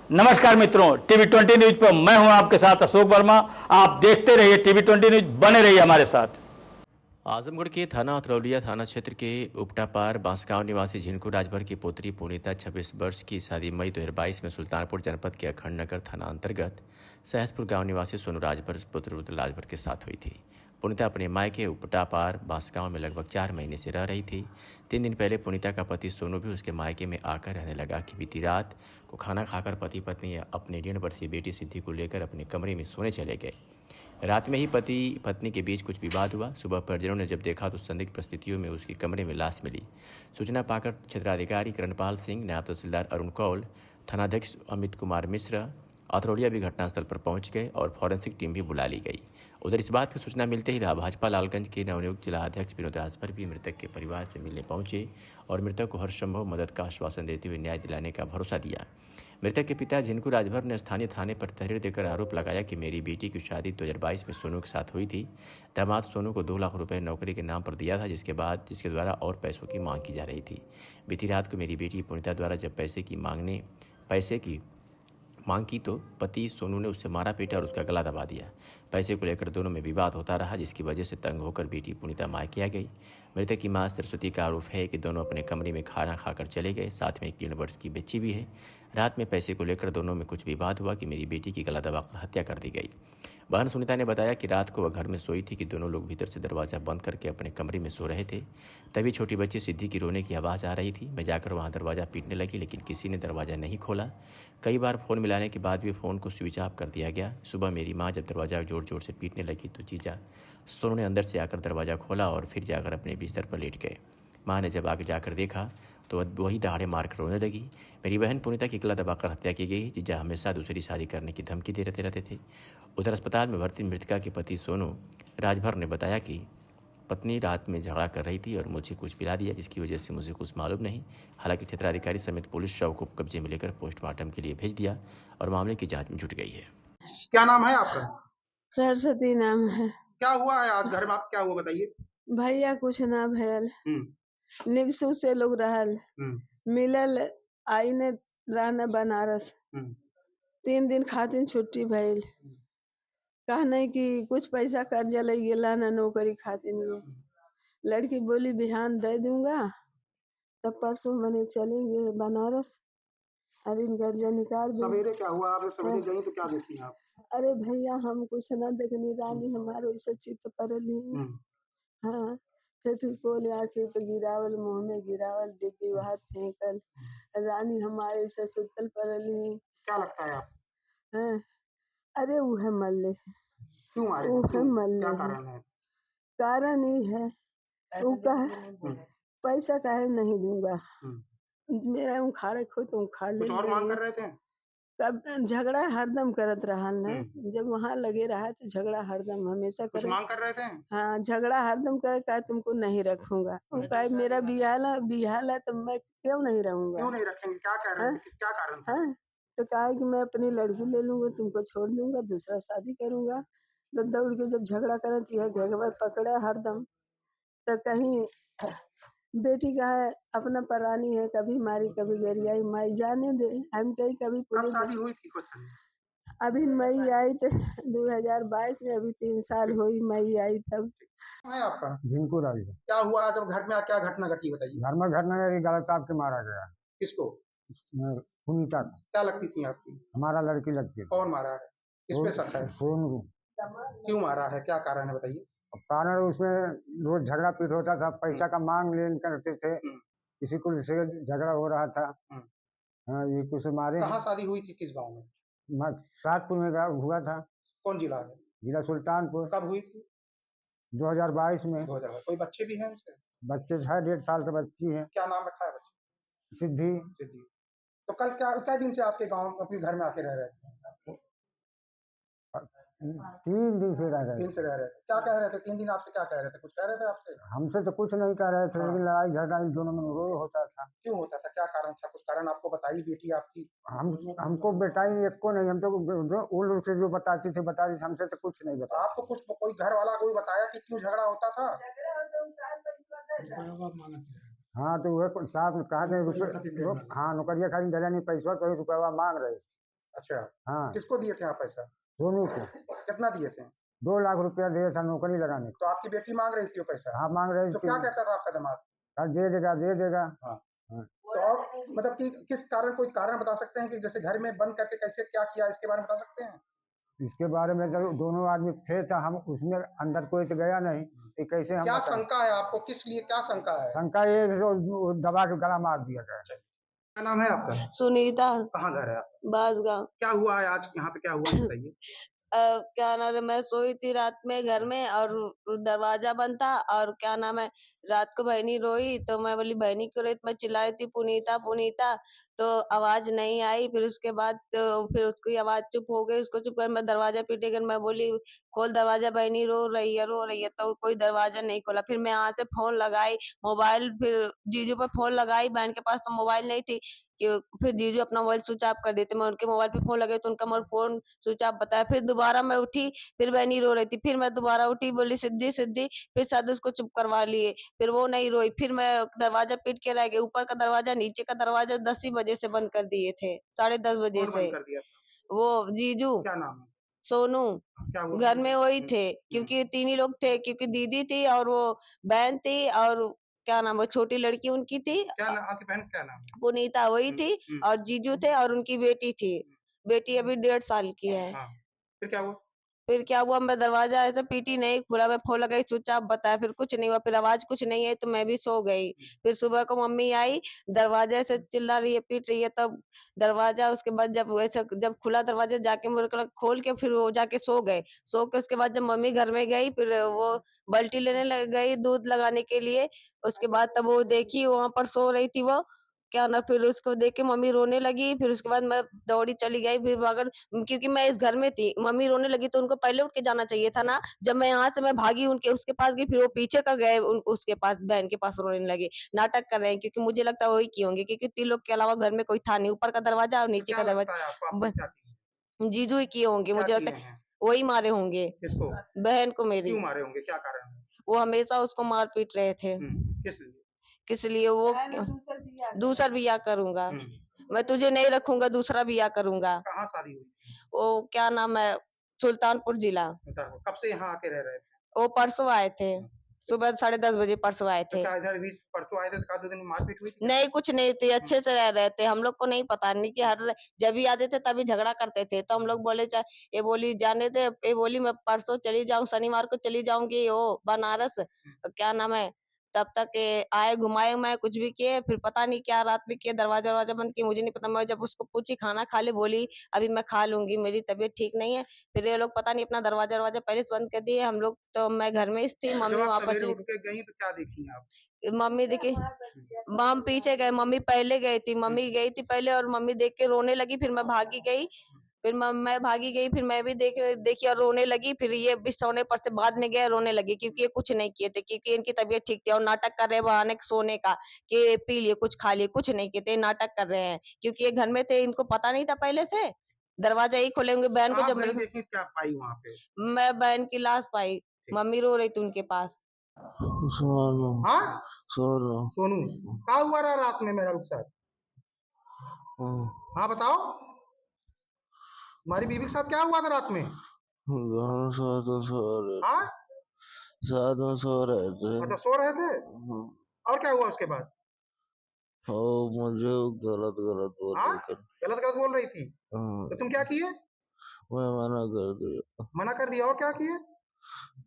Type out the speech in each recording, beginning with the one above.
नमस्कार मित्रों, TV 20 news पर मैं हूं आपके साथ अशोक वर्मा। आप देखते रहिए टीवी 20 न्यूज, बने रहिए हमारे साथ। आजमगढ़ के थाना अतरौलिया थाना क्षेत्र के उपटापार बांसगांव निवासी झिनकू राजभर की पुत्री पुनीता 26 वर्ष की शादी मई 2022 में सुल्तानपुर जनपद के अखंड नगर थाना अंतर्गत सहसपुर गांव निवासी सोनू राजभर पुत्र रुद्र राजभर के साथ हुई थी। पुनीता अपने मायके उपटापार बांसगांव में लगभग 4 महीने से रह रही थी। 3 दिन पहले पुनीता का पति सोनू भी उसके मायके में आकर रहने लगा कि बीती रात को खाना खाकर पति पत्नी अपनी 1.5 वर्षीय बेटी सिद्धि को लेकर अपने कमरे में सोने चले गए। रात में ही पति पत्नी के बीच कुछ विवाद हुआ। सुबह परिजनों ने जब देखा तो संदिग्ध परिस्थितियों में उसके कमरे में लाश मिली। सूचना पाकर क्षेत्राधिकारी करणपाल सिंह, नायब तहसीलदार अरुण कौल, थानाध्यक्ष अमित कुमार मिश्र, अतरौलिया भी घटनास्थल पर पहुंच गए और फॉरेंसिक टीम भी बुला ली गई। उधर इस बात की सूचना मिलते ही भाजपा लालगंज के नवनियुक्त जिला अध्यक्ष विनोद राजभर भी मृतक के परिवार से मिलने पहुंचे और मृतक को हर संभव मदद का आश्वासन देते हुए न्याय दिलाने का भरोसा दिया। मृतक के पिता झिनकू राजभर ने स्थानीय थाने पर तहरीर देकर आरोप लगाया कि मेरी बेटी की शादी 2022 में सोनू के साथ हुई थी। दामाद सोनू को 2 लाख रुपए नौकरी के नाम पर दिया था, जिसके द्वारा और पैसों की मांग की जा रही थी। बीती रात को मेरी बेटी पुनीता द्वारा जब पैसे की मांग की तो पति सोनू ने उससे मारा पीटा और उसका गला दबा दिया। पैसे को लेकर दोनों में विवाद होता रहा, जिसकी वजह से तंग होकर बेटी पुनीता मायके आ गई। मृतक की मां सरस्वती का आरोप है कि दोनों अपने कमरे में खाना खाकर चले गए। साथ में एक 1.5 वर्ष की बच्ची भी है। रात में पैसे को लेकर दोनों में कुछ विवाद हुआ कि मेरी बेटी की गला दबाकर हत्या कर दी गई। बहन सुनीता ने बताया कि रात को वह घर में सोई थी कि दोनों लोग भीतर से दरवाज़ा बंद करके अपने कमरे में सो रहे थे। तभी छोटी बच्ची सिद्धि की रोने की आवाज़ आ रही थी। मैं जाकर वहां दरवाज़ा पीटने लगी, लेकिन किसी ने दरवाज़ा नहीं खोला। कई बार फ़ोन मिलाने के बाद भी फ़ोन को स्विच ऑफ कर दिया गया। सुबह मेरी माँ जब दरवाज़ा जोर जोर से पीटने लगी तो जीजा सोनू ने अंदर से आकर दरवाज़ा खोला और फिर जाकर अपने बिस्तर पर लेट गए। माँ ने जब आगे जाकर देखा तो वही दहाड़े मारकर रोने लगी। मेरी बहन पुनीता की गला दबाकर हत्या की गई। जीजा हमेशा दूसरी शादी करने की धमकी देते रहते थे। उधर अस्पताल में भर्ती मृतका के पति सोनू राजभर ने बताया कि पत्नी रात में झगड़ा कर रही थी और मुझे कुछ पिला दिया, जिसकी वजह से मुझे कुछ मालूम नहीं। हालांकि क्षेत्राधिकारी समेत पुलिस शव को कब्जे में लेकर पोस्टमार्टम के लिए भेज दिया और मामले की जांच में जुट गई है। क्या नाम है आपका? सरस्वती नाम है। क्या हुआ है आज घर में? आप क्या हुआ बताइए। भैया कुछ ना भयल, निगसू से लोग रहल मिलल आई ने रहना बनारस। 3 दिन खातिर छुट्टी भइल। कहने कि कुछ पैसा कर्जा ले गेला ना नौकरी खातिर लोग। लड़की बोली बिहान दे दूंगा, तब परसों मने चलेंगे बनारस। अरे कर्जा निकाल दे। सवेरे क्या हुआ? आप सवेरे गई तो क्या देखी आप? अरे भैया हम कुछ ना देखनी, रानी हमारे वैसे चित्त पड़ली। हाँ, फिर कोले आके तो गिरावल, मुंह में गिरावल, डिब्बी बाहर फेंकल। रानी हमारे से सुतल पड़ली। क्या लगता है आप? हाँ, अरे वो है मल्ले। क्यों मारे? वो है मल्ले। क्या कारण है? कारण ही है वो कहे पैसा काहे नहीं दूंगा। मेरा उखाड़े खो तो उखाड़ ले। कुछ और मांग कर रहे थे? कब झगड़ा हरदम करत रहा ना। जब वहाँ लगे रहा तो झगड़ा हरदम हमेशा कुछ करे। मांग कर रहे थे? हाँ, झगड़ा हरदम करे, कहा तुमको नहीं रखूंगा। वो कहे मेरा बिहाल है तो मैं क्यों नहीं रहूंगा। क्यों नहीं रखेंगे? क्या कह रहे थे? क्या कारण था? हाँ, तो कहा कि मैं अपनी लड़की ले लूंगा, तुमको छोड़ दूंगा, दूसरा शादी करूंगा। तो दौड़ के जब झगड़ा करती है घर पकड़ा हरदम, तो कहीं बेटी का है अपना परानी है, कभी मारी कभी गरियाई, माई जाने दे। हम कहीं कभी कब शादी हुई थी? कुछ अभी मई आई तो 2022 में, अभी 3 साल हुई मई आई तब। है आपका? झिनकू राजभर। क्या हुआ जब घर में? क्या घटना घटी बताइए। घर में घटना गलत साहब के मारा गया। किसको? पुनीता को। क्या लगती थी आपकी? हमारा लड़की लगती है। कौन मारा है? किस पे शक है? सोनू। क्यों मारा है? क्या कारण है बताइए। कारण उसमें रोज झगड़ा पीट होता था, पैसा का मांग लेन करते थे, किसी को से झगड़ा हो रहा था। हाँ, ये कुछ मारे। कहाँ शादी हुई थी? किस गांव में? सातपुर में हुआ था। कौन जिला है? जिला सुल्तानपुर। कब हुई थी? 2022 में। 2022। कोई बच्चे भी हैं उसके? बच्चे है, 1.5 साल का बच्ची है। क्या नाम रखा है बच्चे? सिद्धि। सिद्धि। तो कल क्या दिन से आपके गांव अपने घर में आके रह रहे थे? 3 दिन से रह रहे थे। 3 से रह रहे थे। क्या कह रहे थे 3 दिन? आपसे क्या कह रहे थे? कुछ कह रहे थे आपसे? हमसे तो कुछ नहीं कह रहे थे, लेकिन लड़ाई झगड़ा इन दोनों में रोज होता था। क्यों होता था? क्या कारण था? कुछ कारण आपको बताई बेटी आपकी? हमको बेटाई एक को नहीं, हम तो वो लोग से जो बताती थी हमसे तो कुछ नहीं बताया। आपको कुछ कोई घर वाला कोई बताया कि क्यों झगड़ा होता था? हाँ, तो वह साहब कहा थे रुपये, हाँ नौकरिया खाली दिला नहीं, पैसा तो रुपया मांग रहे। अच्छा, हाँ किसको दिए थे आप पैसा? सोनू को कितना दिए थे? 2 लाख रुपया दिया था नौकरी लगाने को। तो आपकी बेटी मांग रही थी वो पैसा? हाँ मांग रही तो थी। क्या कहता था आपका दामाद? दे देगा दे देगा। हाँ। हाँ। तो और मतलब कि किस कारण, कोई कारण बता सकते हैं कि जैसे घर में बंद करके कैसे क्या किया, इसके बारे में बता सकते हैं? इसके बारे में जब दोनों आदमी थे तो हम उसमें अंदर कोई तो गया नहीं कि कैसे हम क्या बताएं। शंका है आपको, किस लिए क्या शंका है? शंका ये है कि वो दबा के गला मार दिया गया। क्या नाम है आपका? सुनीता, कहाँ घर है आपका? बांसगांव। क्या हुआ है आज यहाँ पे, क्या हुआ बताइए? क्या नाम है, मैं सोई थी रात में घर में और दरवाजा बंद था और क्या नाम है, रात को बहनी रोई तो मैं बोली बहनी क्यों रोई, तो मैं चिल्ला रही थी पुनीता पुनीता, तो आवाज नहीं आई। फिर उसके बाद तो फिर उसकी आवाज चुप हो गई, उसको चुप कर मैं दरवाजा पीटे कर मैं बोली खोल दरवाजा, बहनी रो रही है, तो कोई दरवाजा नहीं खोला। फिर मैं यहाँ से फोन लगाई, मोबाइल फिर जीजू पर फोन लगाई, बहन के पास तो मोबाइल नहीं थी कि फिर जीजू अपना मोबाइल स्विच ऑफ कर देते, मैं उनके मोबाइल पे फोन लगे तो उनका मोबाइल फोन स्विच ऑफ बताया। फिर दोबारा मैं उठी, फिर बहनी रो रही थी, फिर मैं दोबारा उठी, बोली सिद्धि सिद्धि, फिर शायद उसको चुप करवा लिए, फिर वो नहीं रोई। फिर मैं दरवाजा पीट के रह गई, ऊपर का दरवाजा नीचे का दरवाजा 10 ही बजे से बंद कर दिए थे, 10:30 बजे कौन से। बंद कर दिया? वो जीजू, क्या नाम है? सोनू, क्या हुआ? घर में वही थे क्योंकि 3 ही लोग थे, क्योंकि दीदी थी और वो बहन थी और क्या नाम है छोटी लड़की उनकी थी क्या नाम, आपकी बहन क्या नाम है? पुनीता वही थी, और जीजू थे और उनकी बेटी थी, बेटी अभी 1.5 साल की है। हाँ, फिर क्या हुआ? फिर क्या हुआ, मैं दरवाजा ऐसे पीटी नहीं खुला, मैं फोन लगाई स्विच ऑफ बताया, फिर कुछ नहीं हुआ, फिर आवाज कुछ नहीं है तो मैं भी सो गई। फिर सुबह को मम्मी आई, दरवाजा से चिल्ला रही है पीट रही है, तब दरवाजा उसके बाद जब वैसे जब खुला दरवाजा जाके मेरे को खोल के फिर वो जाके सो गए। सो के उसके बाद जब मम्मी घर में गई फिर वो बाल्टी लेने लग गई दूध लगाने के लिए, उसके बाद तब वो देखी वहां पर सो रही थी वो, क्या ना, फिर उसको देख के मम्मी रोने लगी। फिर उसके बाद मैं दौड़ी चली गई, फिर अगर क्योंकि मैं इस घर में थी, मम्मी रोने लगी तो उनको पहले उठ के जाना चाहिए था ना। जब मैं यहाँ से मैं भागी उनके उसके पास गई, फिर वो पीछे का गए उसके पास बहन के पास रोने लगे, नाटक कर रहे हैं, क्योंकि मुझे लगता है वही किए होंगे, क्योंकि 3 लोग के अलावा घर में कोई था नहीं, ऊपर का दरवाजा और तो नीचे क्या का लगता है आपको, आपने दरवाजा क्या किया? जीजू ही किए होंगे, क्या मुझे किए लगता है हैं? वही मारे होंगे किसको? बहन को मेरी। क्यों मारे होंगे, क्या कारण है? वो हमेशा उसको मार पीट रहे थे। किस लिए? किस लिए? वो दूसरा बिया करूंगा, मैं तुझे नहीं रखूंगा, दूसरा बिया करूंगा। कहाँ शादी हुई थी? वो क्या नाम है, सुल्तानपुर जिला। बताओ, कब से यहाँ आके रह रहे थे? वो परसों आए थे, सुबह 10:30 बजे परसों आए तो थे। क्या इधर भी परसों आए थे, तो 2 दिन में मारपीट हुई थी? नहीं कुछ नहीं थे, अच्छे से रह रहे थे, हम लोग को नहीं पता नहीं कि हर जब भी आते थे तभी झगड़ा करते थे, तो हम लोग बोले ये बोली जाने दे, ये बोली मैं परसों चली जाऊं, शनिवार को चली जाऊंगी वो बनारस, क्या नाम है, तब तक आए घुमाए मैं कुछ भी किए, फिर पता नहीं क्या रात में किए, दरवाजा बंद किए, मुझे नहीं पता। मैं जब उसको पूछी खाना खा ले, बोली अभी मैं खा लूंगी, मेरी तबीयत ठीक नहीं है। फिर ये लोग पता नहीं अपना दरवाजा पहले से बंद कर दिए, हम लोग तो मैं घर में थी, जब मम्मी आप वहां पर सवेरे चली उठ के गई तो क्या देखी आप? मम्मी देखी, हम पीछे गए, मम्मी पहले गई थी, मम्मी गई थी पहले और मम्मी देख के रोने लगी, फिर मैं भागी गई, फिर मैं भागी गई, फिर मैं भी देखी और रोने लगी। फिर ये भी सोने पर से बाद में गए रोने लगी, क्योंकि ये कुछ नहीं किए थे, क्योंकि इनकी तबीयत ठीक थी और नाटक कर रहे बहाने सोने का कि पी लिए कुछ खा लिए, कुछ नहीं किए थे, नाटक कर रहे हैं, क्योंकि ये घर में थे, इनको पता नहीं था पहले से दरवाजा ही खोलेंगे। बहन को आप जब गई मेरे देखी, क्या पाई वहाँ पे? मैं बहन की लाश पाई, मम्मी रो रही थी उनके पास। सोनू हाँ, सोनू सोनू। क्या हुआ रहा रात में मेरा साथ? हाँ बताओ, हमारी बीवी के साथ क्या हुआ था रात में? दोनों सो रहे हाँ, साथ में सो रहे थे। अच्छा सो रहे थे, और क्या हुआ उसके बाद? मुझे गलत गलत बोल हाँ, रही गलत गलत बोल रही थी, तो तुम क्या किए? मैं मना कर दिया, मना कर दिया, और क्या किए?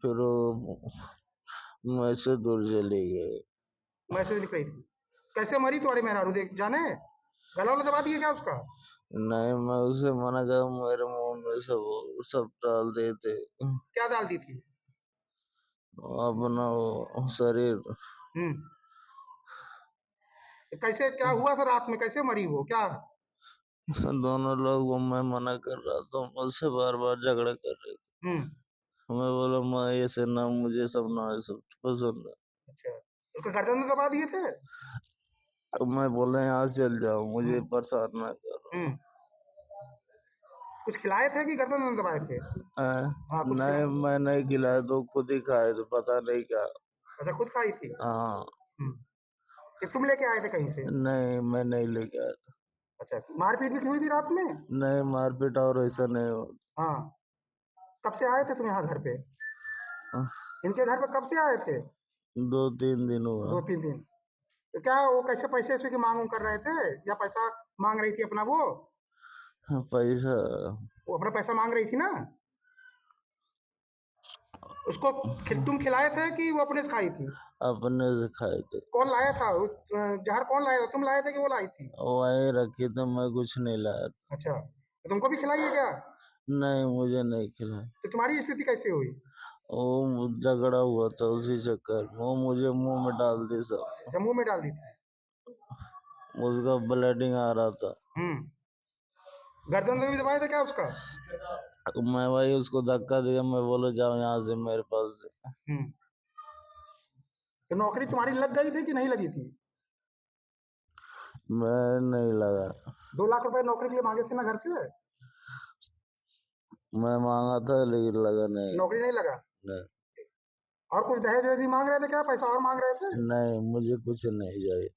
फिर वो मैं से दूर चली गई। मैसेज लिख रही थी। कैसे मरी तुम्हारी मेहरारू, देख जाने गला वाला दबा दिया क्या उसका? नहीं मैं उसे मना कर, मेरे मुंह में सब डाल देते क्या डाल दी थी? अपना वो शरीर। तो कैसे, क्या हुआ था रात में, कैसे मरी वो, क्या? दोनों लोग, मैं मना कर रहा था, मुझसे बार बार झगड़ा कर रहे थे। मैं बोला मैं ऐसे ना, मुझे सब ना सब पसंद है। अच्छा, उसका गर्दन में दबा दिए थे? अब मैं बोला यहाँ से चल जाओ, मुझे परेशान ना करो। कुछ खिलाए थे कि गर्दन में दबाए थे? हाँ, कुछ नहीं मैं नहीं खिलाया, तो खुद ही खाए, तो पता नहीं क्या। अच्छा, खुद खाई थी? हाँ कि तुम लेके आए थे कहीं से? नहीं मैं नहीं लेके आया था। अच्छा, मारपीट भी हुई थी रात में? नहीं, मारपीट और ऐसा नहीं हो। हाँ, कब से आए थे तुम यहाँ घर पे? हाँ, इनके घर पे कब से आए थे? 2-3 दिन हुआ। 2-3 दिन। तो क्या वो कैसे पैसे वैसे की मांग कर रहे थे या पैसा मांग रही थी अपना? हाँ, पैसा वो अपना पैसा मांग रही थी ना? उसको तुम खिलाए थे कि वो अपने से खाई थी? अपने से खाए थे। कौन लाया था जहर? कौन लाया था? तुम लाए थे कि वो लाई थी? वहीं रखी तो मैं कुछ नहीं लाया था। अच्छा, तो तुमको भी खिलाई है क्या? नहीं, मुझे नहीं खिलाया। तो तुम्हारी स्थिति कैसे हुई? वो झगड़ा हुआ था उसी चक्कर में, वो मुझे मुंह में डाल दी सब। अच्छा, मुंह में डाल दी थी? उसका ब्लीडिंग आ रहा था। गर्दन में भी दबाया था क्या उसका? मैं वही उसको धक्का दिया, मैं बोला जाओ यहाँ से मेरे पास से। तो नौकरी तुम्हारी लग गई थी कि नहीं लगी थी? मैं नहीं लगा। 2 लाख रुपए नौकरी के लिए मांगे थे ना घर से? मैं मांगा था लेकिन लगा नहीं। नौकरी नहीं लगा? नहीं, और कुछ दहेज वहेज भी मांग रहे थे क्या? पैसा और मांग रहे थे? नहीं, मुझे कुछ नहीं चाहिए।